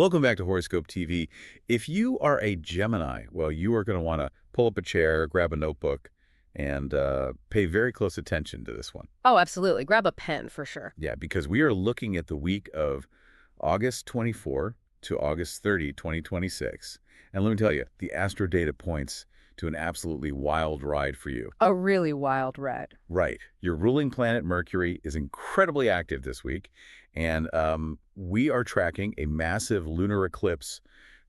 Welcome back to Horoscope TV. If you are a Gemini, well, you are going to want to pull up a chair, grab a notebook, and pay very close attention to this one. Oh, absolutely. Grab a pen for sure. Yeah, because we are looking at the week of August 24 to August 30, 2026. And let me tell you, the astro data points to an absolutely wild ride for you. A really wild ride. Right. Your ruling planet, Mercury, is incredibly active this week, and we are tracking a massive lunar eclipse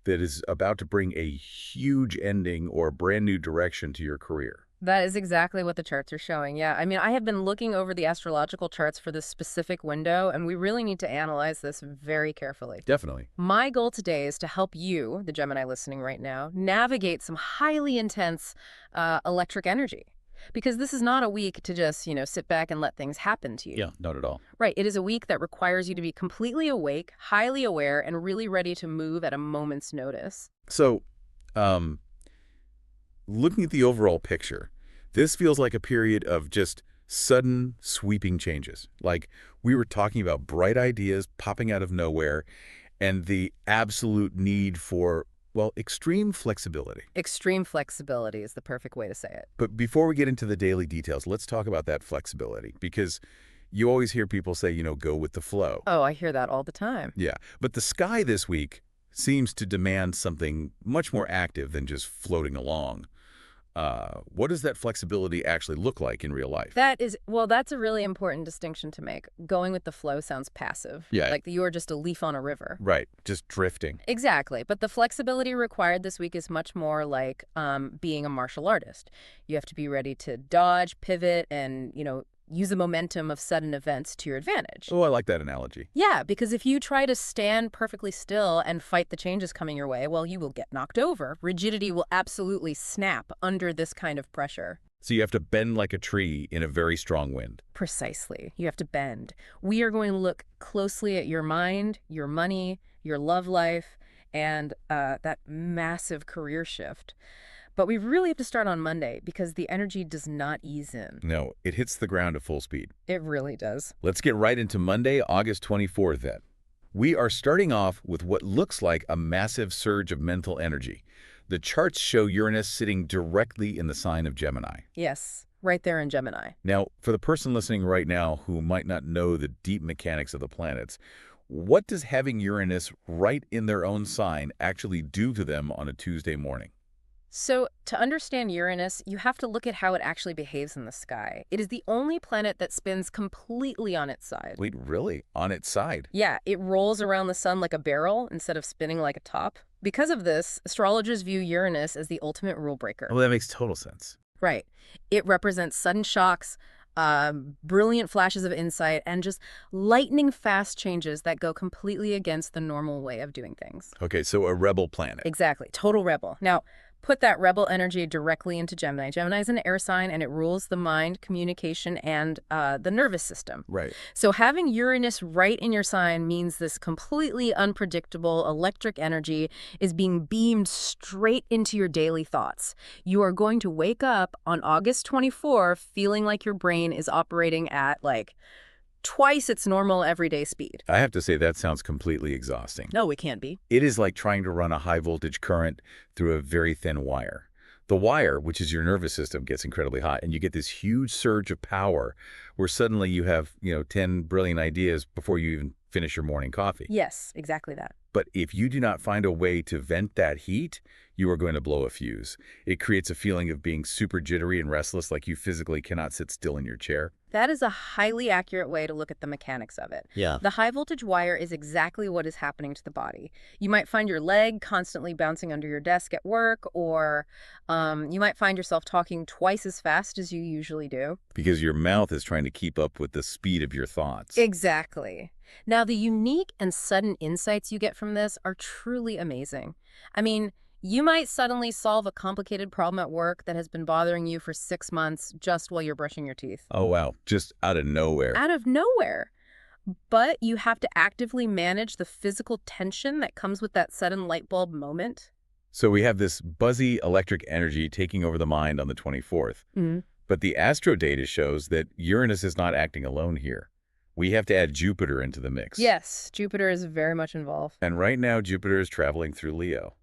that is about to bring a huge ending or brand new direction to your career. That is exactly what the charts are showing. Yeah. I mean, I have been looking over the astrological charts for this specific window, and we really need to analyze this very carefully. Definitely. My goal today is to help you, the Gemini listening right now, navigate some highly intense electric energy. Because this is not a week to just, sit back and let things happen to you. Yeah, not at all. Right. It is a week that requires you to be completely awake, highly aware, and really ready to move at a moment's notice. So, looking at the overall picture, this feels like a period of just sudden, sweeping changes. Like we were talking about bright ideas popping out of nowhere and the absolute need for, well, extreme flexibility. Extreme flexibility is the perfect way to say it. But before we get into the daily details, let's talk about that flexibility because you always hear people say, go with the flow. Oh, I hear that all the time. Yeah, but the sky this week seems to demand something much more active than just floating along. What does that flexibility actually look like in real life? That's a really important distinction to make. Going with the flow sounds passive. Yeah. Like you are just a leaf on a river. Right, just drifting. Exactly. But the flexibility required this week is much more like being a martial artist. You have to be ready to dodge, pivot, and, use the momentum of sudden events to your advantage. Oh, I like that analogy. Yeah, because if you try to stand perfectly still and fight the changes coming your way, well, you will get knocked over. Rigidity will absolutely snap under this kind of pressure. So you have to bend like a tree in a very strong wind. Precisely. You have to bend. We are going to look closely at your mind, your money, your love life, and that massive career shift. But we really have to start on Monday because the energy does not ease in. No, it hits the ground at full speed. It really does. Let's get right into Monday, August 24th then. We are starting off with what looks like a massive surge of mental energy. The charts show Uranus sitting directly in the sign of Gemini. Yes, right there in Gemini. Now, for the person listening right now who might not know the deep mechanics of the planets, what does having Uranus right in their own sign actually do to them on a Tuesday morning? So, to understand Uranus, you have to look at how it actually behaves in the sky. It is the only planet that spins completely on its side. Wait, really? On its side? Yeah, it rolls around the sun like a barrel instead of spinning like a top. Because of this, astrologers view Uranus as the ultimate rule breaker. Well, that makes total sense. Right. It represents sudden shocks, brilliant flashes of insight, and just lightning-fast changes that go completely against the normal way of doing things. Okay, so a rebel planet. Exactly. Total rebel. Now, put that rebel energy directly into Gemini. Gemini is an air sign, and it rules the mind, communication, and the nervous system. Right. So having Uranus right in your sign means this completely unpredictable electric energy is being beamed straight into your daily thoughts. You are going to wake up on August 24 feeling like your brain is operating at, twice its normal everyday speed. I have to say that sounds completely exhausting. No, it can't be. It is like trying to run a high-voltage current through a very thin wire. The wire, which is your nervous system, gets incredibly hot, and you get this huge surge of power where suddenly you have, 10 brilliant ideas before you even finish your morning coffee. Yes, exactly that. But if you do not find a way to vent that heat, you are going to blow a fuse. It creates a feeling of being super jittery and restless, like you physically cannot sit still in your chair. That is a highly accurate way to look at the mechanics of it. Yeah. The high voltage wire is exactly what is happening to the body. You might find your leg constantly bouncing under your desk at work, or you might find yourself talking twice as fast as you usually do. Because your mouth is trying to keep up with the speed of your thoughts. Exactly. Now, the unique and sudden insights you get from this are truly amazing. I mean, you might suddenly solve a complicated problem at work that has been bothering you for 6 months just while you're brushing your teeth. Oh, wow. Just out of nowhere. Out of nowhere. But you have to actively manage the physical tension that comes with that sudden light bulb moment. So we have this buzzy electric energy taking over the mind on the 24th. Mm-hmm. But the astro data shows that Uranus is not acting alone here. We have to add Jupiter into the mix. Yes, Jupiter is very much involved. And right now, Jupiter is traveling through Leo.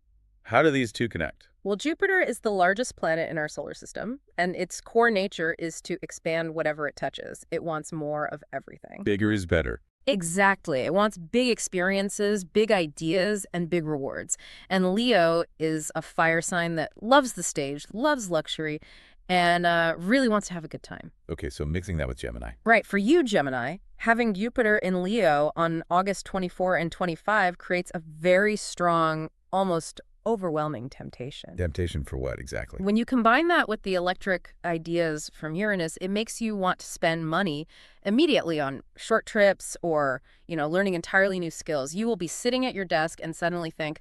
How do these two connect? Well, Jupiter is the largest planet in our solar system, and its core nature is to expand whatever it touches. It wants more of everything. Bigger is better. Exactly. It wants big experiences, big ideas, and big rewards. And Leo is a fire sign that loves the stage, loves luxury, and really wants to have a good time. Okay, so mixing that with Gemini. Right. For you, Gemini, having Jupiter in Leo on August 24 and 25 creates a very strong, almost overwhelming temptation. Temptation for what, exactly? When you combine that with the electric ideas from Uranus, it makes you want to spend money immediately on short trips or, learning entirely new skills. You will be sitting at your desk and suddenly think,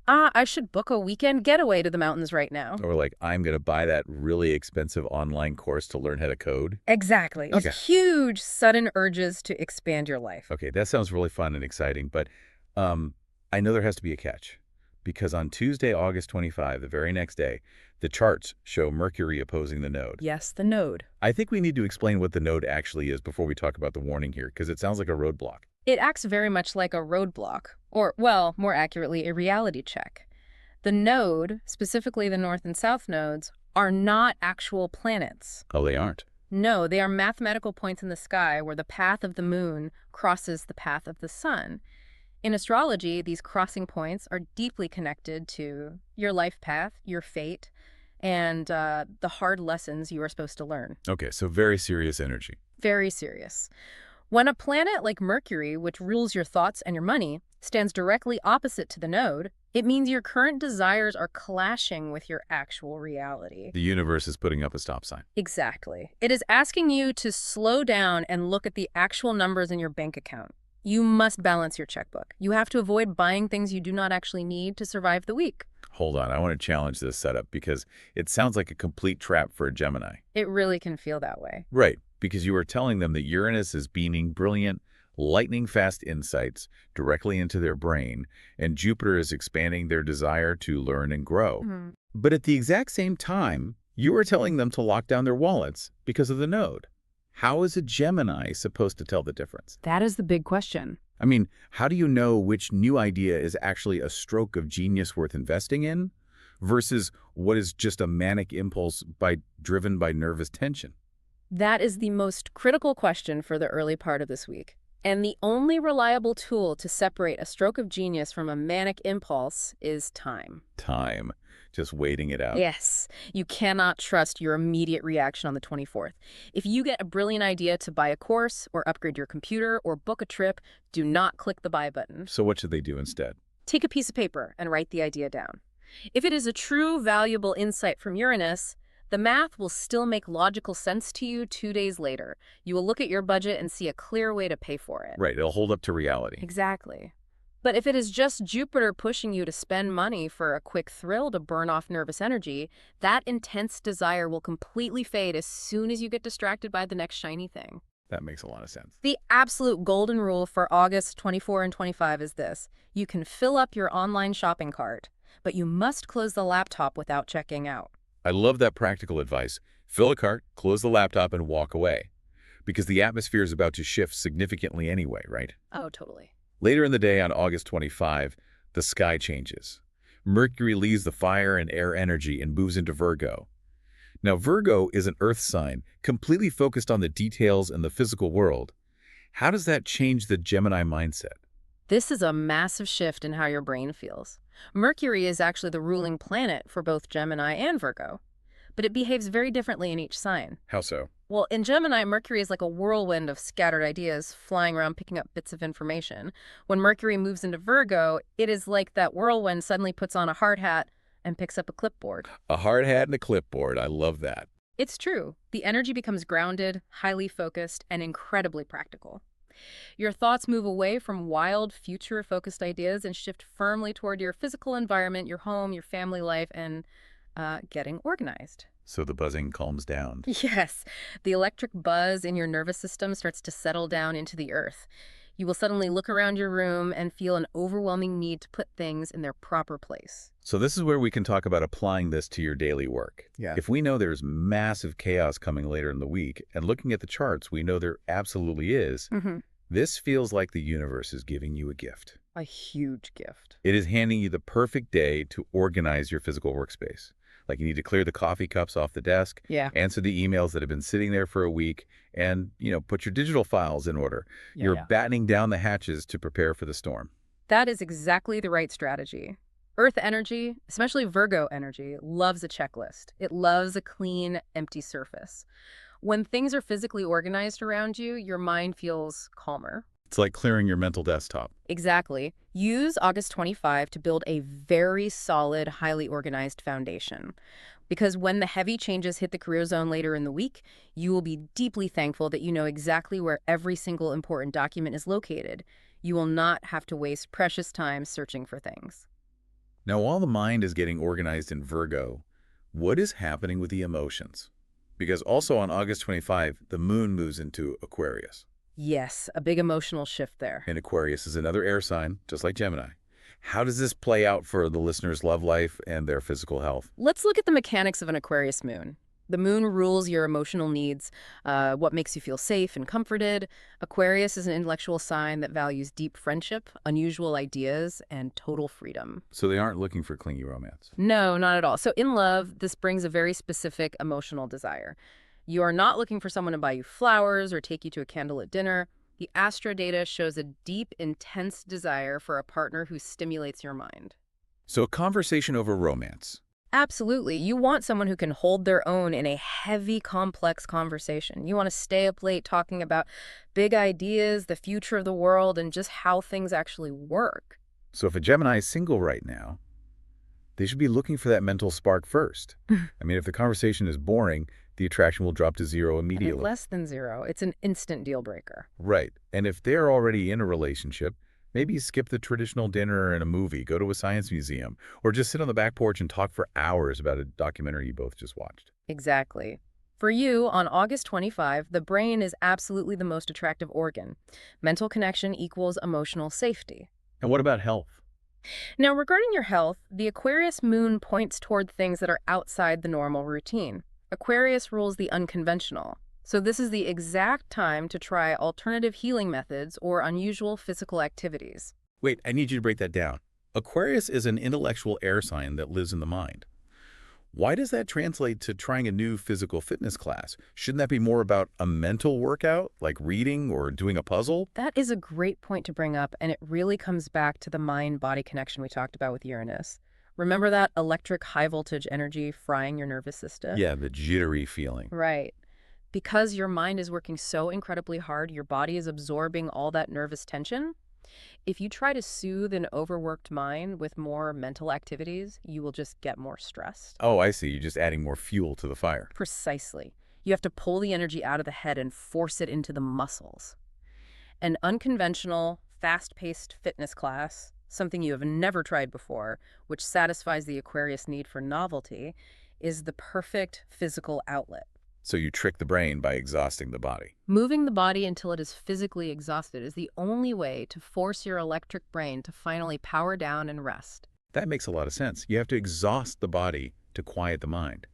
I should book a weekend getaway to the mountains right now. Or like, I'm going to buy that really expensive online course to learn how to code. Exactly. Okay. Huge, sudden urges to expand your life. Okay, that sounds really fun and exciting, but I know there has to be a catch. Because on Tuesday, August 25, the very next day, the charts show Mercury opposing the node. Yes, the node. I think we need to explain what the node actually is before we talk about the warning here, because it sounds like a roadblock. It acts very much like a roadblock, or, well, more accurately, a reality check. The node, specifically the north and south nodes, are not actual planets. Oh, they aren't? No, they are mathematical points in the sky where the path of the moon crosses the path of the sun. In astrology, these crossing points are deeply connected to your life path, your fate, and the hard lessons you are supposed to learn. Okay, so very serious energy. Very serious. When a planet like Mercury, which rules your thoughts and your money, stands directly opposite to the node, it means your current desires are clashing with your actual reality. The universe is putting up a stop sign. Exactly. It is asking you to slow down and look at the actual numbers in your bank account. You must balance your checkbook. You have to avoid buying things you do not actually need to survive the week. Hold on, I want to challenge this setup because it sounds like a complete trap for a Gemini. It really can feel that way. Right, because you are telling them that Uranus is beaming brilliant, lightning-fast insights directly into their brain, and Jupiter is expanding their desire to learn and grow. Mm-hmm. But at the exact same time, you are telling them to lock down their wallets because of the node. How is a Gemini supposed to tell the difference? That is the big question. I mean, how do you know which new idea is actually a stroke of genius worth investing in versus what is just a manic impulse driven by nervous tension? That is the most critical question for the early part of this week. And the only reliable tool to separate a stroke of genius from a manic impulse is time. Time. Just waiting it out. Yes. You cannot trust your immediate reaction on the 24th. If you get a brilliant idea to buy a course or upgrade your computer or book a trip, do not click the buy button. So what should they do instead? Take a piece of paper and write the idea down. If it is a true, valuable insight from Uranus, the math will still make logical sense to you 2 days later. You will look at your budget and see a clear way to pay for it. Right, it'll hold up to reality. Exactly. But if it is just Jupiter pushing you to spend money for a quick thrill to burn off nervous energy, that intense desire will completely fade as soon as you get distracted by the next shiny thing. That makes a lot of sense. The absolute golden rule for August 24 and 25 is this. You can fill up your online shopping cart, but you must close the laptop without checking out. I love that practical advice. Fill a cart, close the laptop, and walk away. Because the atmosphere is about to shift significantly anyway, right? Oh, totally. Later in the day on August 25, the sky changes. Mercury leaves the fire and air energy and moves into Virgo. Now, Virgo is an earth sign, completely focused on the details and the physical world. How does that change the Gemini mindset? This is a massive shift in how your brain feels. Mercury is actually the ruling planet for both Gemini and Virgo, but it behaves very differently in each sign. How so? Well, in Gemini, Mercury is like a whirlwind of scattered ideas flying around picking up bits of information. When Mercury moves into Virgo, it is like that whirlwind suddenly puts on a hard hat and picks up a clipboard. A hard hat and a clipboard. I love that. It's true. The energy becomes grounded, highly focused, and incredibly practical. Your thoughts move away from wild, future-focused ideas and shift firmly toward your physical environment, your home, your family life, and getting organized. So the buzzing calms down. Yes, the electric buzz in your nervous system starts to settle down into the earth. You will suddenly look around your room and feel an overwhelming need to put things in their proper place. So this is where we can talk about applying this to your daily work. Yeah. If we know there's massive chaos coming later in the week, and looking at the charts, we know there absolutely is, This feels like the universe is giving you a gift. A huge gift. It is handing you the perfect day to organize your physical workspace. Like you need to clear the coffee cups off the desk, Yeah. answer the emails that have been sitting there for a week, and, put your digital files in order. Yeah, You're yeah. battening down the hatches to prepare for the storm. That is exactly the right strategy. Earth energy, especially Virgo energy, loves a checklist. It loves a clean, empty surface. When things are physically organized around you, your mind feels calmer. It's like clearing your mental desktop. Exactly. Use August 25 to build a very solid, highly organized foundation. Because when the heavy changes hit the career zone later in the week, you will be deeply thankful that you know exactly where every single important document is located. You will not have to waste precious time searching for things. Now, while the mind is getting organized in Virgo, what is happening with the emotions? Because also on August 25, the moon moves into Aquarius. Yes, a big emotional shift there. And Aquarius is another air sign, just like Gemini. How does this play out for the listener's love life and their physical health? Let's look at the mechanics of an Aquarius moon. The moon rules your emotional needs, what makes you feel safe and comforted. Aquarius is an intellectual sign that values deep friendship, unusual ideas, and total freedom. So they aren't looking for clingy romance. No, not at all. So in love, this brings a very specific emotional desire. You are not looking for someone to buy you flowers or take you to a candlelit dinner. The Astro data shows a deep, intense desire for a partner who stimulates your mind. So a conversation over romance. Absolutely. You want someone who can hold their own in a heavy, complex conversation. You want to stay up late talking about big ideas, the future of the world, and just how things actually work. So if a Gemini is single right now, they should be looking for that mental spark first. I mean, if the conversation is boring, the attraction will drop to zero And immediately. less than zero. It's an instant deal breaker. Right. And if they're already in a relationship, maybe skip the traditional dinner and a movie, go to a science museum, or just sit on the back porch and talk for hours about a documentary you both just watched. Exactly. For you, on August 25, the brain is absolutely the most attractive organ. Mental connection equals emotional safety. And what about health? Now, regarding your health, the Aquarius moon points toward things that are outside the normal routine. Aquarius rules the unconventional. So this is the exact time to try alternative healing methods or unusual physical activities. Wait, I need you to break that down. Aquarius is an intellectual air sign that lives in the mind. Why does that translate to trying a new physical fitness class? Shouldn't that be more about a mental workout, like reading or doing a puzzle? That is a great point to bring up, and it really comes back to the mind-body connection we talked about with Uranus. Remember that electric high-voltage energy frying your nervous system? Yeah, the jittery feeling. Right. Because your mind is working so incredibly hard, your body is absorbing all that nervous tension. If you try to soothe an overworked mind with more mental activities, you will just get more stressed. Oh, I see. You're just adding more fuel to the fire. Precisely. You have to pull the energy out of the head and force it into the muscles. An unconventional, fast-paced fitness class, something you have never tried before, which satisfies the Aquarius need for novelty, is the perfect physical outlet. So you trick the brain by exhausting the body. Moving the body until it is physically exhausted is the only way to force your electric brain to finally power down and rest. That makes a lot of sense. You have to exhaust the body to quiet the mind.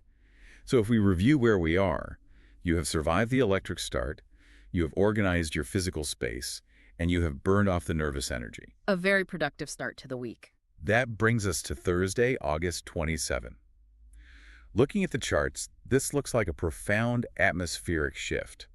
So if we review where we are, you have survived the electric start, you have organized your physical space, and you have burned off the nervous energy. A very productive start to the week. That brings us to Thursday, August 27. Looking at the charts, this looks like a profound atmospheric shift.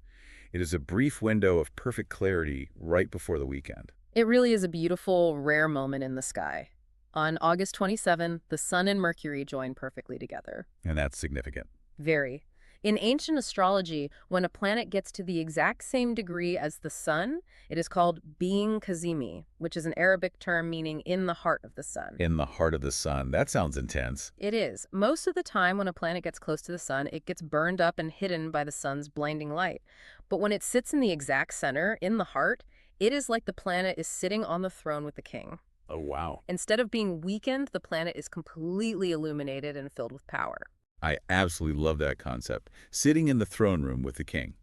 It is a brief window of perfect clarity right before the weekend. It really is a beautiful, rare moment in the sky. On August 27, the Sun and Mercury join perfectly together. And that's significant. Very. In ancient astrology, when a planet gets to the exact same degree as the Sun, it is called being Kazimi, which is an Arabic term meaning in the heart of the Sun. In the heart of the sun. That sounds intense. It is. Most of the time when a planet gets close to the Sun, it gets burned up and hidden by the Sun's blinding light. But when it sits in the exact center, in the heart, it is like the planet is sitting on the throne with the king. Oh, wow. Instead of being weakened, the planet is completely illuminated and filled with power. I absolutely love that concept. Sitting in the throne room with the king.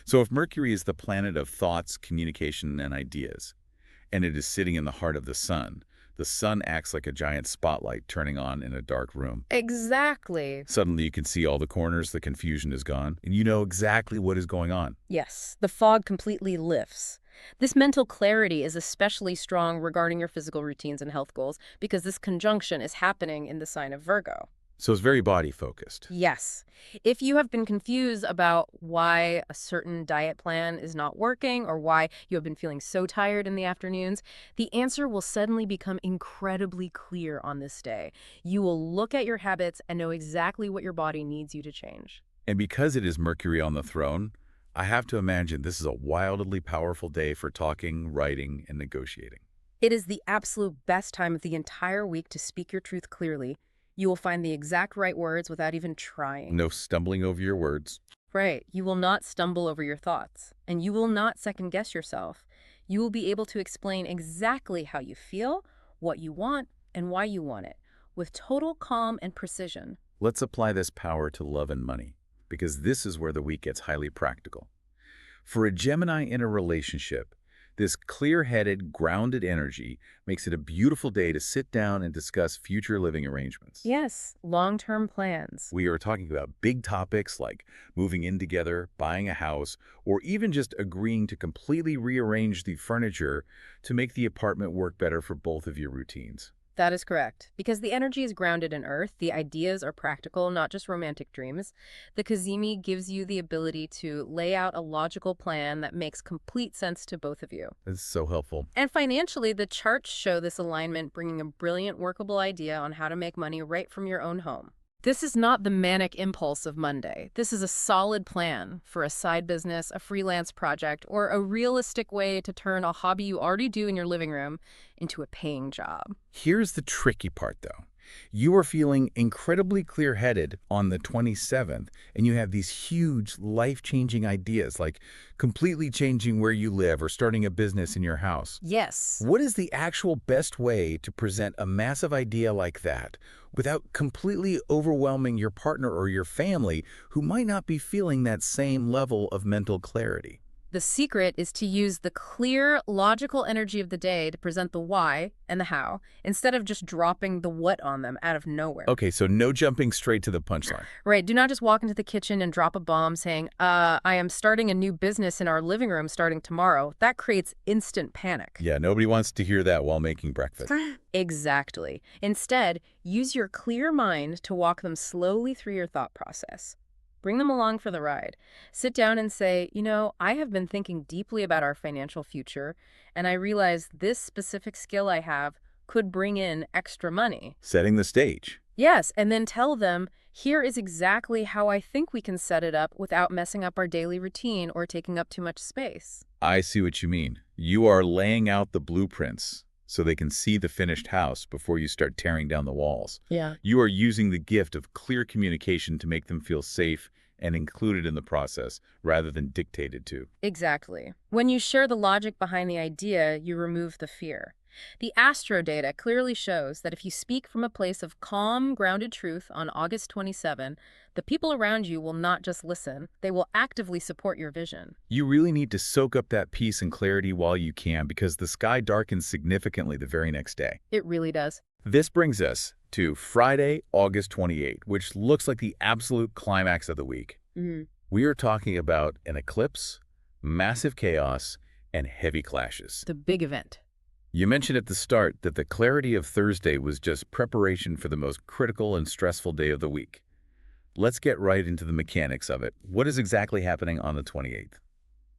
So if Mercury is the planet of thoughts, communication, and ideas, and it is sitting in the heart of the sun acts like a giant spotlight turning on in a dark room. Exactly. Suddenly you can see all the corners, the confusion is gone, and you know exactly what is going on. Yes, the fog completely lifts. This mental clarity is especially strong regarding your physical routines and health goals because this conjunction is happening in the sign of Virgo. So it's very body-focused. Yes. If you have been confused about why a certain diet plan is not working or why you have been feeling so tired in the afternoons, the answer will suddenly become incredibly clear on this day. You will look at your habits and know exactly what your body needs you to change. And because it is Mercury on the throne, I have to imagine this is a wildly powerful day for talking, writing, and negotiating. It is the absolute best time of the entire week to speak your truth clearly. You will find the exact right words without even trying. No stumbling over your words. Right. You will not stumble over your thoughts, and you will not second-guess yourself. You will be able to explain exactly how you feel, what you want, and why you want it, with total calm and precision. Let's apply this power to love and money, because this is where the week gets highly practical. For a Gemini in a relationship, this clear-headed, grounded energy makes it a beautiful day to sit down and discuss future living arrangements. Yes, long-term plans. We are talking about big topics like moving in together, buying a house, or even just agreeing to completely rearrange the furniture to make the apartment work better for both of your routines. That is correct. Because the energy is grounded in Earth, the ideas are practical, not just romantic dreams. The Kazemi gives you the ability to lay out a logical plan that makes complete sense to both of you. This is so helpful. And financially, the charts show this alignment, bringing a brilliant workable idea on how to make money right from your own home. This is not the manic impulse of Monday. This is a solid plan for a side business, a freelance project, or a realistic way to turn a hobby you already do in your living room into a paying job. Here's the tricky part, though. You are feeling incredibly clear-headed on the 27th, and you have these huge, life-changing ideas, like completely changing where you live or starting a business in your house. Yes. What is the actual best way to present a massive idea like that without completely overwhelming your partner or your family who might not be feeling that same level of mental clarity? The secret is to use the clear, logical energy of the day to present the why and the how, instead of just dropping the what on them out of nowhere. Okay, so no jumping straight to the punchline. Right. Do not just walk into the kitchen and drop a bomb saying, I am starting a new business in our living room starting tomorrow. That creates instant panic. Yeah, nobody wants to hear that while making breakfast. Exactly. Instead, use your clear mind to walk them slowly through your thought process. Bring them along for the ride. Sit down and say, I have been thinking deeply about our financial future, and I realize this specific skill I have could bring in extra money. Setting the stage. Yes, and then tell them, here is exactly how I think we can set it up without messing up our daily routine or taking up too much space. I see what you mean. You are laying out the blueprints so they can see the finished house before you start tearing down the walls. Yeah. You are using the gift of clear communication to make them feel safe and included in the process rather than dictated to. Exactly. When you share the logic behind the idea, you remove the fear. The astro data clearly shows that if you speak from a place of calm, grounded truth on August 27, the people around you will not just listen, they will actively support your vision. You really need to soak up that peace and clarity while you can because the sky darkens significantly the very next day. It really does. This brings us to Friday, August 28, which looks like the absolute climax of the week. We are talking about an eclipse, massive chaos, and heavy clashes. The big event. You mentioned at the start that the clarity of Thursday was just preparation for the most critical and stressful day of the week. Let's get right into the mechanics of it. What is exactly happening on the 28th?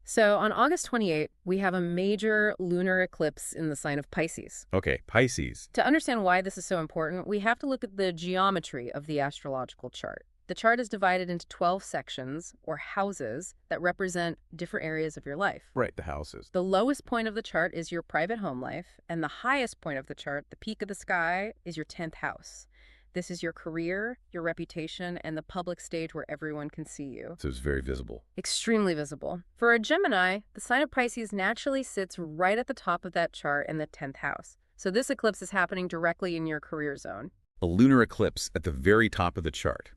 So on August 28, we have a major lunar eclipse in the sign of Pisces. Okay, Pisces. To understand why this is so important, we have to look at the geometry of the astrological chart. The chart is divided into 12 sections, or houses, that represent different areas of your life. Right, the houses. The lowest point of the chart is your private home life, and the highest point of the chart, the peak of the sky, is your 10th house. This is your career, your reputation, and the public stage where everyone can see you. So it's very visible. Extremely visible. For a Gemini, the sign of Pisces naturally sits right at the top of that chart in the 10th house. So this eclipse is happening directly in your career zone. A lunar eclipse at the very top of the chart.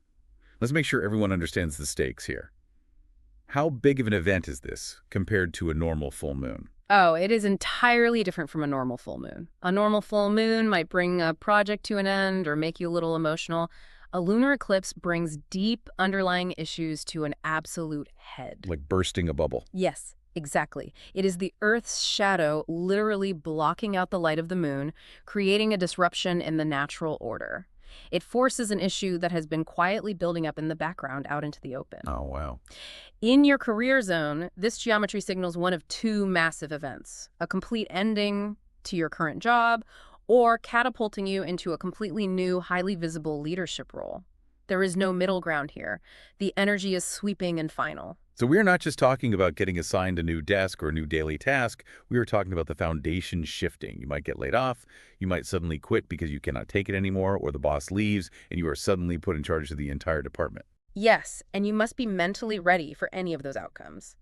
Let's make sure everyone understands the stakes here. How big of an event is this compared to a normal full moon? Oh, it is entirely different from a normal full moon. A normal full moon might bring a project to an end or make you a little emotional. A lunar eclipse brings deep underlying issues to an absolute head. Like bursting a bubble. Yes, Exactly. It is the Earth's shadow literally blocking out the light of the moon, creating a disruption in the natural order. It forces an issue that has been quietly building up in the background out into the open. Oh, wow. In your career zone, this geometry signals one of two massive events: a complete ending to your current job, or catapulting you into a completely new, highly visible leadership role. There is no middle ground here. The energy is sweeping and final. So we're not just talking about getting assigned a new desk or a new daily task. We are talking about the foundation shifting. You might get laid off. You might suddenly quit because you cannot take it anymore, or the boss leaves and you are suddenly put in charge of the entire department. Yes, and you must be mentally ready for any of those outcomes.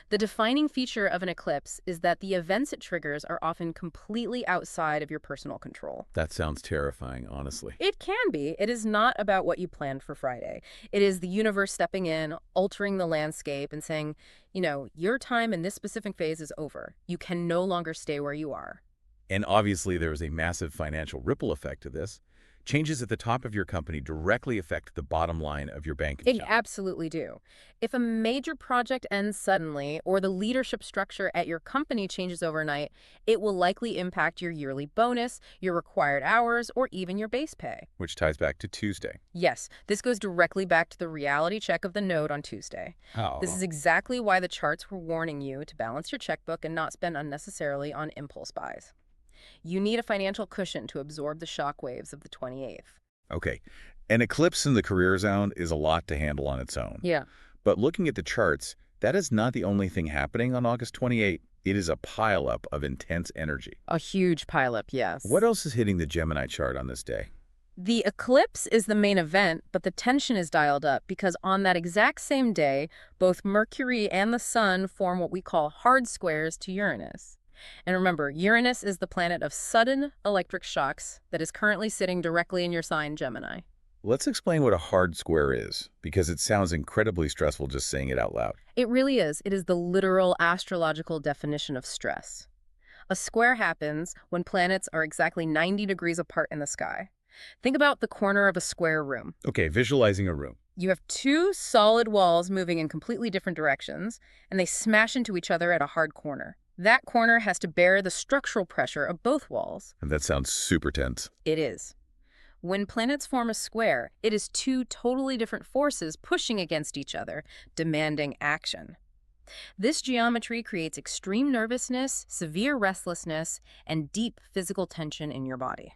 The defining feature of an eclipse is that the events it triggers are often completely outside of your personal control. That sounds terrifying, honestly. It can be. It is not about what you planned for Friday. It is the universe stepping in, altering the landscape, and saying, your time in this specific phase is over. You can no longer stay where you are. And obviously, there is a massive financial ripple effect to this. Changes at the top of your company directly affect the bottom line of your bank They account. absolutely do. If a major project ends suddenly, or the leadership structure at your company changes overnight, it will likely impact your yearly bonus, your required hours, or even your base pay. Which ties back to Tuesday. Yes, this goes directly back to the reality check of the node on Tuesday. This is exactly why the charts were warning you to balance your checkbook and not spend unnecessarily on impulse buys. You need a financial cushion to absorb the shockwaves of the 28th. Okay, an eclipse in the career zone is a lot to handle on its own. Yeah. But looking at the charts, that is not the only thing happening on August 28. It is a pileup of intense energy. A huge pileup, yes. What else is hitting the Gemini chart on this day? The eclipse is the main event, but the tension is dialed up because on that exact same day, both Mercury and the Sun form what we call hard squares to Uranus. And remember, Uranus is the planet of sudden electric shocks that is currently sitting directly in your sign, Gemini. Let's explain what a hard square is, because it sounds incredibly stressful just saying it out loud. It really is. It is the literal astrological definition of stress. A square happens when planets are exactly 90 degrees apart in the sky. Think about the corner of a square room. Okay, visualizing a room. You have two solid walls moving in completely different directions, and they smash into each other at a hard corner. That corner has to bear the structural pressure of both walls. And that sounds super tense. It is. When planets form a square, it is two totally different forces pushing against each other, demanding action. This geometry creates extreme nervousness, severe restlessness, and deep physical tension in your body.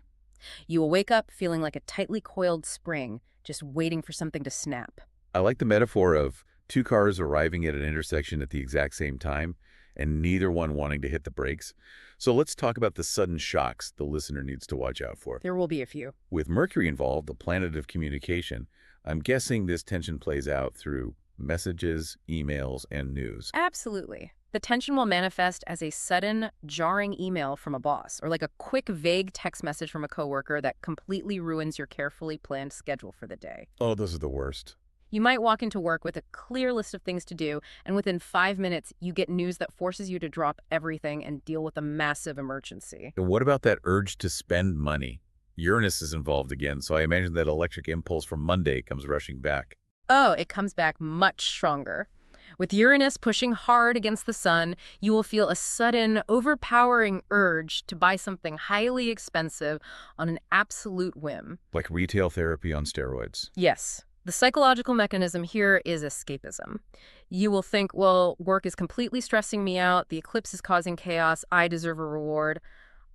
You will wake up feeling like a tightly coiled spring, just waiting for something to snap. I like the metaphor of two cars arriving at an intersection at the exact same time, and neither one wanting to hit the brakes. So let's talk about the sudden shocks the listener needs to watch out for. There will be a few. With Mercury involved, the planet of communication, I'm guessing this tension plays out through messages, emails, and news. Absolutely. The tension will manifest as a sudden, jarring email from a boss, or like a quick, vague text message from a coworker that completely ruins your carefully planned schedule for the day. Oh, those are the worst. You might walk into work with a clear list of things to do, and within 5 minutes, you get news that forces you to drop everything and deal with a massive emergency. And what about that urge to spend money? Uranus is involved again, so I imagine that electric impulse from Monday comes rushing back. Oh, it comes back much stronger. With Uranus pushing hard against the Sun, you will feel a sudden, overpowering urge to buy something highly expensive on an absolute whim. Like retail therapy on steroids. Yes. The psychological mechanism here is escapism. You will think, well, work is completely stressing me out, the eclipse is causing chaos, I deserve a reward.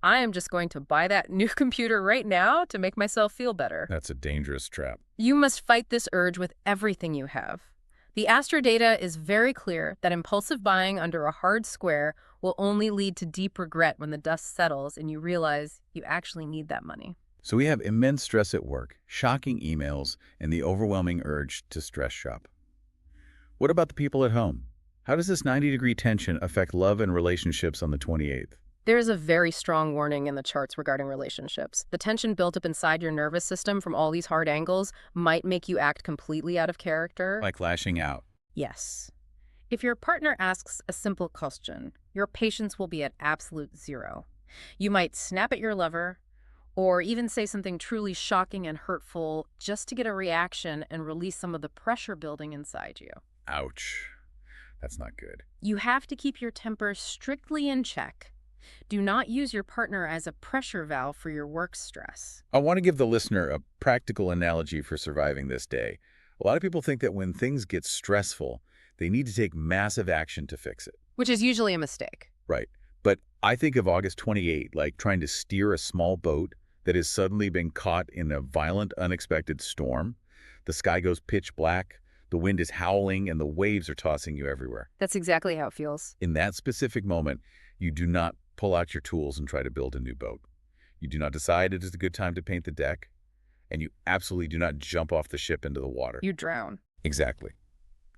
I am just going to buy that new computer right now to make myself feel better. That's a dangerous trap. You must fight this urge with everything you have. The astro data is very clear that impulsive buying under a hard square will only lead to deep regret when the dust settles and you realize you actually need that money. So we have immense stress at work, shocking emails, and the overwhelming urge to stress shop. What about the people at home? How does this 90-degree tension affect love and relationships on the 28th? There is a very strong warning in the charts regarding relationships. The tension built up inside your nervous system from all these hard angles might make you act completely out of character. Like lashing out. Yes. If your partner asks a simple question, your patience will be at absolute zero. You might snap at your lover, or even say something truly shocking and hurtful just to get a reaction and release some of the pressure building inside you. Ouch. That's not good. You have to keep your temper strictly in check. Do not use your partner as a pressure valve for your work stress. I want to give the listener a practical analogy for surviving this day. A lot of people think that when things get stressful, they need to take massive action to fix it. Which is usually a mistake. Right. But I think of August 28 like trying to steer a small boat that has suddenly been caught in a violent, unexpected storm. The sky goes pitch black, the wind is howling, and the waves are tossing you everywhere. That's exactly how it feels. In that specific moment, you do not pull out your tools and try to build a new boat. You do not decide it is a good time to paint the deck, and you absolutely do not jump off the ship into the water. You drown. Exactly.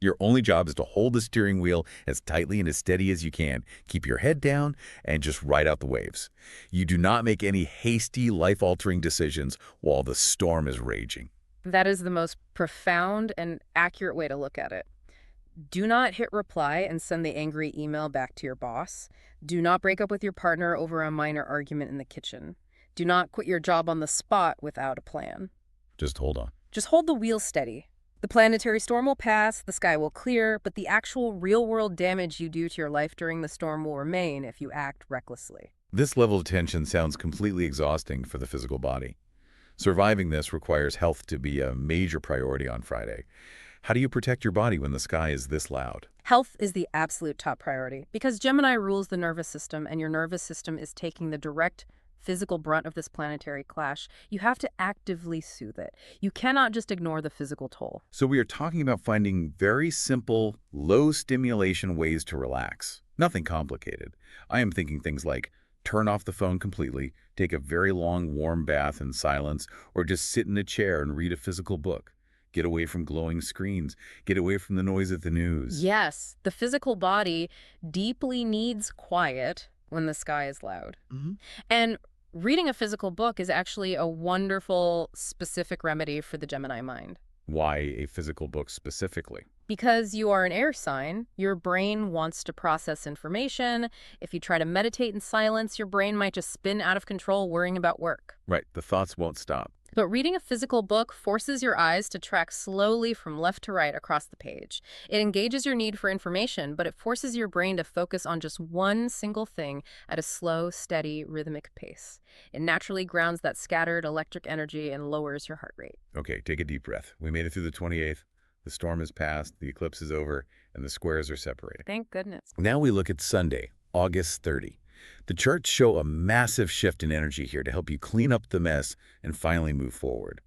Your only job is to hold the steering wheel as tightly and as steady as you can, keep your head down, and just ride out the waves. You do not make any hasty, life-altering decisions while the storm is raging. That is the most profound and accurate way to look at it. Do not hit reply and send the angry email back to your boss. Do not break up with your partner over a minor argument in the kitchen. Do not quit your job on the spot without a plan. Just hold on. Just hold the wheel steady. The planetary storm will pass, the sky will clear, but the actual real-world damage you do to your life during the storm will remain if you act recklessly. This level of tension sounds completely exhausting for the physical body. Surviving this requires health to be a major priority on Friday. How do you protect your body when the sky is this loud? Health is the absolute top priority because Gemini rules the nervous system and your nervous system is taking the direct physical brunt of this planetary clash. You have to actively soothe it. You cannot just ignore the physical toll. So we are talking about finding very simple, low-stimulation ways to relax. Nothing complicated. I am thinking things like turn off the phone completely, take a very long warm bath in silence, or just sit in a chair and read a physical book. Get away from glowing screens. Get away from the noise of the news. Yes, the physical body deeply needs quiet when the sky is loud. And reading a physical book is actually a wonderful, specific remedy for the Gemini mind. Why a physical book specifically? Because you are an air sign, your brain wants to process information. If you try to meditate in silence, your brain might just spin out of control worrying about work. Right, the thoughts won't stop. But reading a physical book forces your eyes to track slowly from left to right across the page. It engages your need for information, but it forces your brain to focus on just one single thing at a slow, steady, rhythmic pace. It naturally grounds that scattered electric energy and lowers your heart rate. Okay, take a deep breath. We made it through the 28th. The storm is past, the eclipse is over, and the squares are separating. Thank goodness. Now we look at Sunday, August 30. The charts show a massive shift in energy here to help you clean up the mess and finally move forward.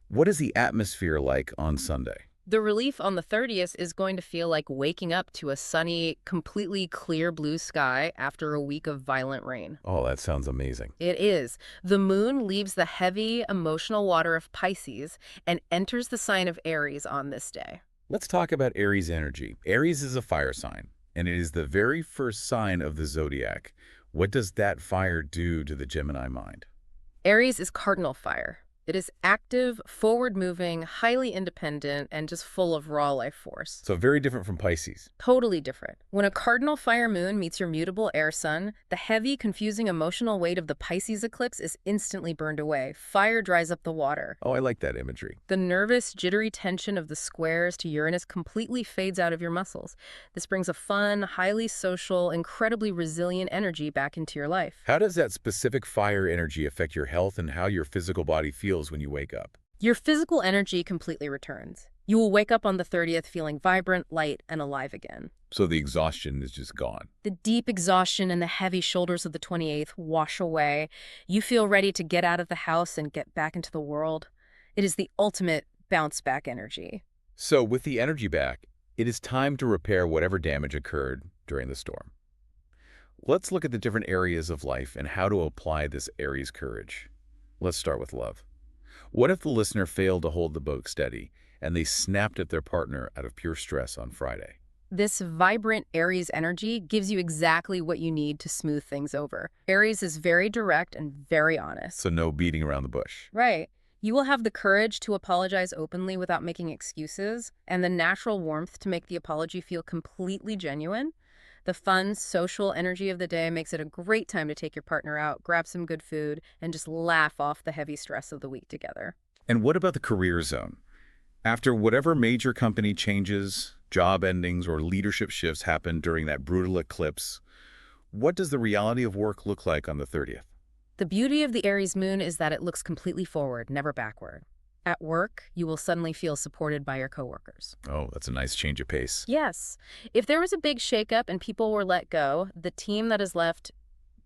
What is the atmosphere like on Sunday? The relief on the 30th is going to feel like waking up to a sunny, completely clear blue sky after a week of violent rain. Oh, that sounds amazing. It is. The moon leaves the heavy, emotional water of Pisces and enters the sign of Aries on this day. Let's talk about Aries energy. Aries is a fire sign, and it is the very first sign of the zodiac. What does that fire do to the Gemini mind? Aries is cardinal fire. It is active, forward-moving, highly independent, and just full of raw life force. So very different from Pisces. Totally different. When a cardinal fire moon meets your mutable air sun, the heavy, confusing emotional weight of the Pisces eclipse is instantly burned away. Fire dries up the water. Oh, I like that imagery. The nervous, jittery tension of the squares to Uranus completely fades out of your muscles. This brings a fun, highly social, incredibly resilient energy back into your life. How does that specific fire energy affect your health and how your physical body feels when you wake up? Your physical energy completely returns. You will wake up on the 30th feeling vibrant, light, and alive again. So the exhaustion is just gone. The deep exhaustion and the heavy shoulders of the 28th wash away. You feel ready to get out of the house and get back into the world. It is the ultimate bounce-back energy. So with the energy back, it is time to repair whatever damage occurred during the storm. Let's look at the different areas of life and how to apply this Aries courage. Let's start with love. What if the listener failed to hold the boat steady and they snapped at their partner out of pure stress on Friday? This vibrant Aries energy gives you exactly what you need to smooth things over. Aries is very direct and very honest. So no beating around the bush. Right. You will have the courage to apologize openly without making excuses, and the natural warmth to make the apology feel completely genuine. The fun, social energy of the day makes it a great time to take your partner out, grab some good food, and just laugh off the heavy stress of the week together. And what about the career zone? After whatever major company changes, Job endings or leadership shifts happen during that brutal eclipse. What does the reality of work look like on the 30th? The beauty of the Aries moon is that it looks completely forward, never backward. At work, you will suddenly feel supported by your coworkers. Oh, that's a nice change of pace. Yes. If there was a big shakeup and people were let go, the team that is left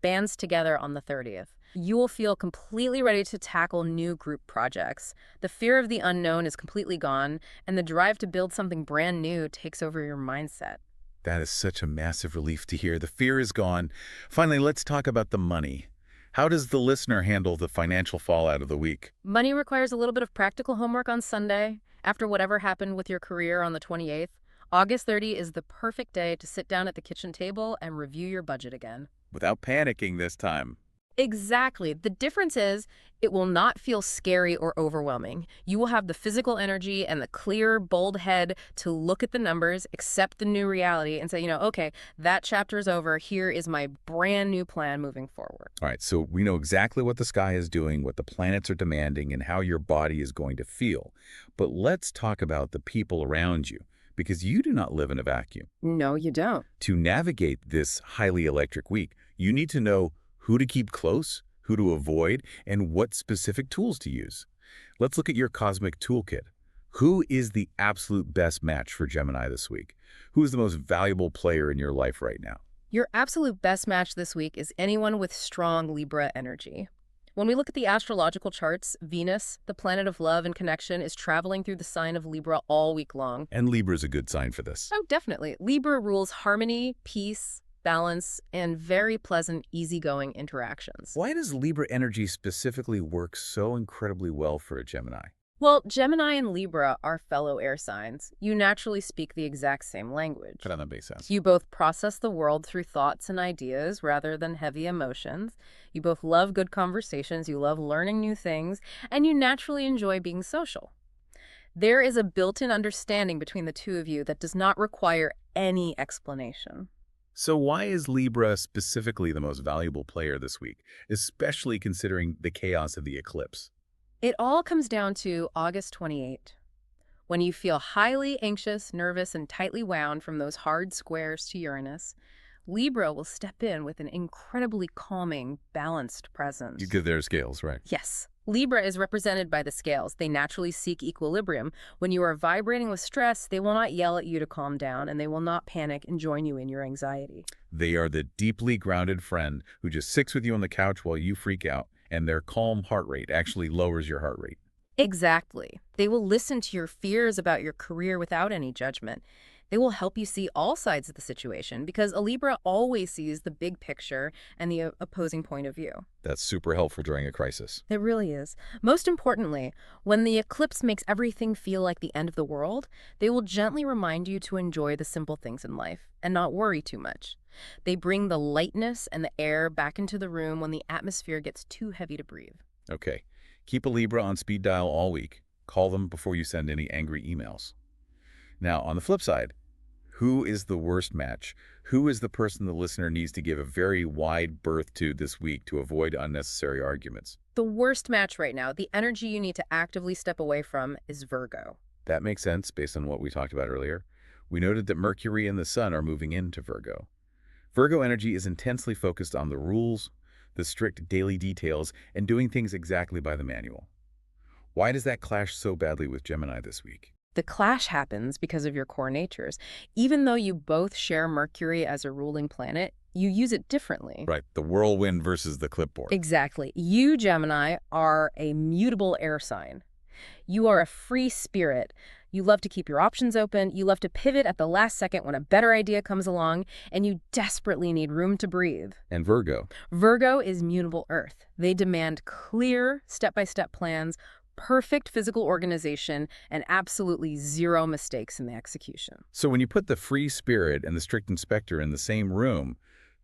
bands together on the 30th. You will feel completely ready to tackle new group projects. The fear of the unknown is completely gone, and the drive to build something brand new takes over your mindset. That is such a massive relief to hear. The fear is gone. Finally, let's talk about the money. How does the listener handle the financial fallout of the week? Money requires a little bit of practical homework on Sunday. After whatever happened with your career on the 28th, August 30 is the perfect day to sit down at the kitchen table and review your budget again. Without panicking this time. Exactly. The difference is it will not feel scary or overwhelming. You will have the physical energy and the clear, bold head to look at the numbers, accept the new reality, and say, okay, that chapter is over. Here is my brand new plan moving forward. All right, so we know exactly what the sky is doing, what the planets are demanding, and how your body is going to feel. But let's talk about the people around you, because you do not live in a vacuum. No, you don't. To navigate this highly electric week, you need to know who to keep close, who to avoid, and what specific tools to use. Let's look at your cosmic toolkit. Who is the absolute best match for Gemini this week? Who is the most valuable player in your life right now? Your absolute best match this week is anyone with strong Libra energy. When we look at the astrological charts, Venus, the planet of love and connection, is traveling through the sign of Libra all week long. And Libra is a good sign for this. Oh, definitely. Libra rules harmony, peace, balance, and very pleasant, easygoing interactions. Why does Libra energy specifically work so incredibly well for a Gemini? Well, Gemini and Libra are fellow air signs. You naturally speak the exact same language. That makes sense. You both process the world through thoughts and ideas rather than heavy emotions. You both love good conversations, you love learning new things, and you naturally enjoy being social. There is a built-in understanding between the two of you that does not require any explanation. So why is Libra specifically the most valuable player this week, especially considering the chaos of the eclipse? It all comes down to August 28. When you feel highly anxious, nervous, and tightly wound from those hard squares to Uranus, Libra will step in with an incredibly calming, balanced presence. You give their scales, right? Yes. Libra is represented by the scales. They naturally seek equilibrium. When you are vibrating with stress, they will not yell at you to calm down, and they will not panic and join you in your anxiety. They are the deeply grounded friend who just sits with you on the couch while you freak out, and their calm heart rate actually lowers your heart rate. Exactly. They will listen to your fears about your career without any judgment. They will help you see all sides of the situation because a Libra always sees the big picture and the opposing point of view. That's super helpful during a crisis. It really is. Most importantly, when the eclipse makes everything feel like the end of the world, they will gently remind you to enjoy the simple things in life and not worry too much. They bring the lightness and the air back into the room when the atmosphere gets too heavy to breathe. Okay. Keep a Libra on speed dial all week. Call them before you send any angry emails. Now, on the flip side, who is the worst match? Who is the person the listener needs to give a very wide berth to this week to avoid unnecessary arguments? The worst match right now, the energy you need to actively step away from, is Virgo. That makes sense based on what we talked about earlier. We noted that Mercury and the Sun are moving into Virgo. Virgo energy is intensely focused on the rules, the strict daily details, and doing things exactly by the manual. Why does that clash so badly with Gemini this week? The clash happens because of your core natures. Even though you both share Mercury as a ruling planet, you use it differently. Right, the whirlwind versus the clipboard. Exactly. You, Gemini, are a mutable air sign. You are a free spirit. You love to keep your options open. You love to pivot at the last second when a better idea comes along, and you desperately need room to breathe. And Virgo? Virgo is mutable earth. They demand clear, step-by-step plans, perfect physical organization, and absolutely zero mistakes in the execution. So when you put the free spirit and the strict inspector in the same room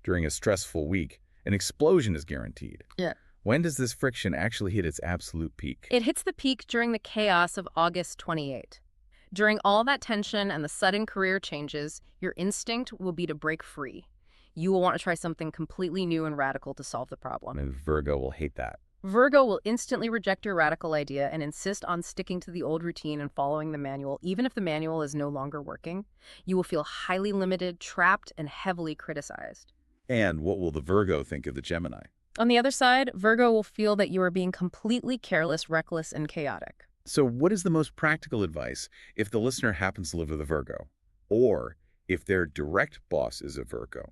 during a stressful week, an explosion is guaranteed. Yeah. When does this friction actually hit its absolute peak? It hits the peak during the chaos of August 28. During all that tension and the sudden career changes, your instinct will be to break free. You will want to try something completely new and radical to solve the problem. And Virgo will hate that. Virgo will instantly reject your radical idea and insist on sticking to the old routine and following the manual, even if the manual is no longer working. You will feel highly limited, trapped, and heavily criticized. And what will the Virgo think of the Gemini? On the other side, Virgo will feel that you are being completely careless, reckless, and chaotic. So what is the most practical advice if the listener happens to live with a Virgo? Or if their direct boss is a Virgo?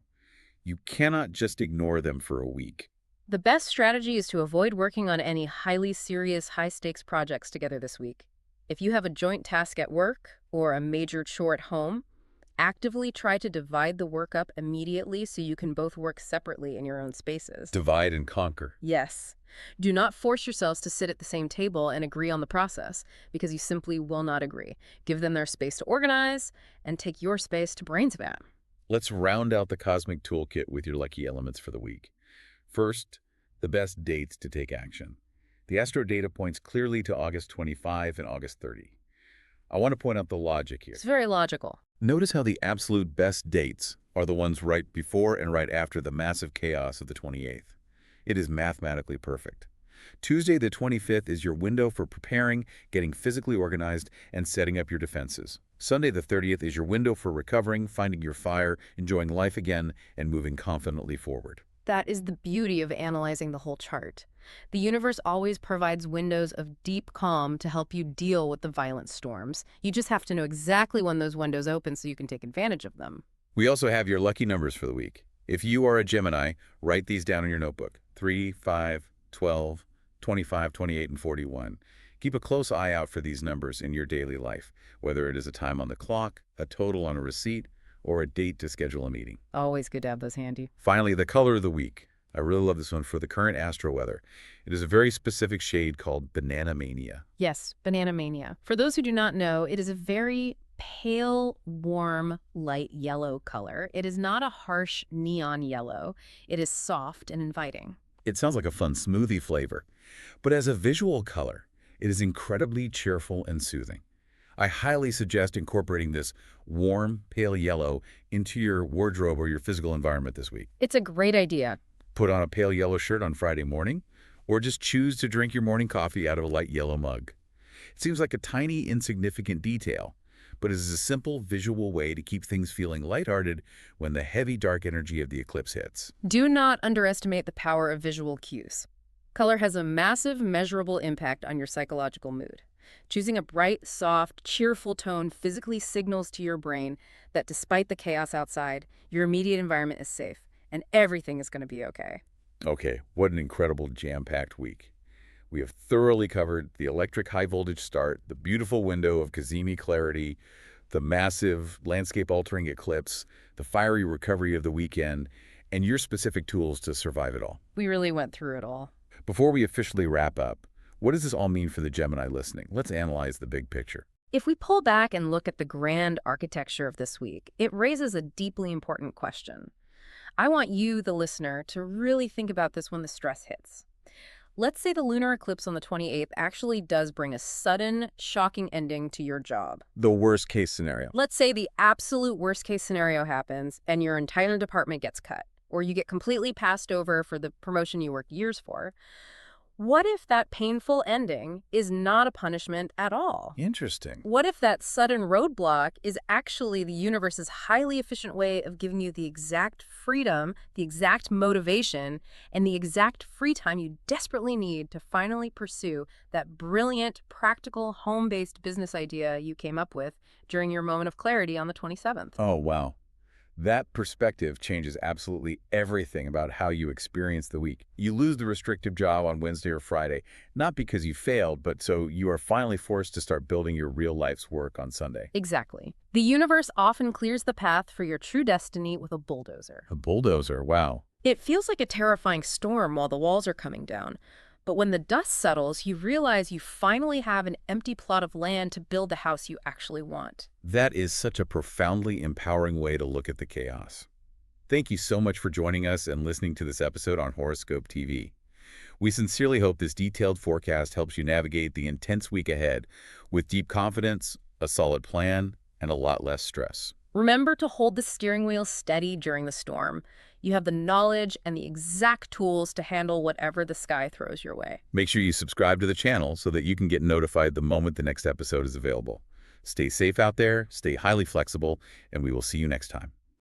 You cannot just ignore them for a week. The best strategy is to avoid working on any highly serious, high-stakes projects together this week. If you have a joint task at work or a major chore at home, actively try to divide the work up immediately so you can both work separately in your own spaces. Divide and conquer. Yes. Do not force yourselves to sit at the same table and agree on the process, because you simply will not agree. Give them their space to organize, and take your space to brainstorm. Let's round out the cosmic toolkit with your lucky elements for the week. First, the best dates to take action. The astro data points clearly to August 25 and August 30. I want to point out the logic here. It's very logical. Notice how the absolute best dates are the ones right before and right after the massive chaos of the 28th. It is mathematically perfect. Tuesday the 25th is your window for preparing, getting physically organized, and setting up your defenses. Sunday the 30th is your window for recovering, finding your fire, enjoying life again, and moving confidently forward. That is the beauty of analyzing the whole chart. The universe always provides windows of deep calm to help you deal with the violent storms. You just have to know exactly when those windows open so you can take advantage of them. We also have your lucky numbers for the week. If you are a Gemini, write these down in your notebook. 3, 5, 12, 25, 28, and 41. Keep a close eye out for these numbers in your daily life, whether it is a time on the clock, a total on a receipt, or a date to schedule a meeting. Always good to have those handy. Finally, the color of the week. I really love this one for the current astro weather. It is a very specific shade called Banana Mania. Yes, Banana Mania. For those who do not know, it is a very pale, warm, light yellow color. It is not a harsh neon yellow. It is soft and inviting. It sounds like a fun smoothie flavor, but as a visual color, it is incredibly cheerful and soothing. I highly suggest incorporating this warm, pale yellow into your wardrobe or your physical environment this week. It's a great idea. Put on a pale yellow shirt on Friday morning, or just choose to drink your morning coffee out of a light yellow mug. It seems like a tiny, insignificant detail, but it is a simple visual way to keep things feeling lighthearted when the heavy, dark energy of the eclipse hits. Do not underestimate the power of visual cues. Color has a massive, measurable impact on your psychological mood. Choosing a bright, soft, cheerful tone physically signals to your brain that despite the chaos outside, your immediate environment is safe, and everything is going to be okay. Okay, what an incredible jam-packed week. We have thoroughly covered the electric high-voltage start, the beautiful window of cosmic clarity, the massive landscape-altering eclipse, the fiery recovery of the weekend, and your specific tools to survive it all. We really went through it all. Before we officially wrap up, what does this all mean for the Gemini listening? Let's analyze the big picture. If we pull back and look at the grand architecture of this week, it raises a deeply important question. I want you, the listener, to really think about this when the stress hits. Let's say the lunar eclipse on the 28th actually does bring a sudden, shocking ending to your job. The worst case scenario. Let's say the absolute worst case scenario happens and your entire department gets cut, or you get completely passed over for the promotion you worked years for. What if that painful ending is not a punishment at all? Interesting. What if that sudden roadblock is actually the universe's highly efficient way of giving you the exact freedom, the exact motivation, and the exact free time you desperately need to finally pursue that brilliant, practical, home-based business idea you came up with during your moment of clarity on the 27th? Oh, wow. That perspective changes absolutely everything about how you experience the week. You lose the restrictive job on Wednesday or Friday, not because you failed, but so you are finally forced to start building your real life's work on Sunday. Exactly. The universe often clears the path for your true destiny with a bulldozer. A bulldozer, wow. It feels like a terrifying storm while the walls are coming down. But when the dust settles, you realize you finally have an empty plot of land to build the house you actually want. That is such a profoundly empowering way to look at the chaos. Thank you so much for joining us and listening to this episode on Horoscope TV. We sincerely hope this detailed forecast helps you navigate the intense week ahead with deep confidence, a solid plan, and a lot less stress. Remember to hold the steering wheel steady during the storm. You have the knowledge and the exact tools to handle whatever the sky throws your way. Make sure you subscribe to the channel so that you can get notified the moment the next episode is available. Stay safe out there, stay highly flexible, and we will see you next time.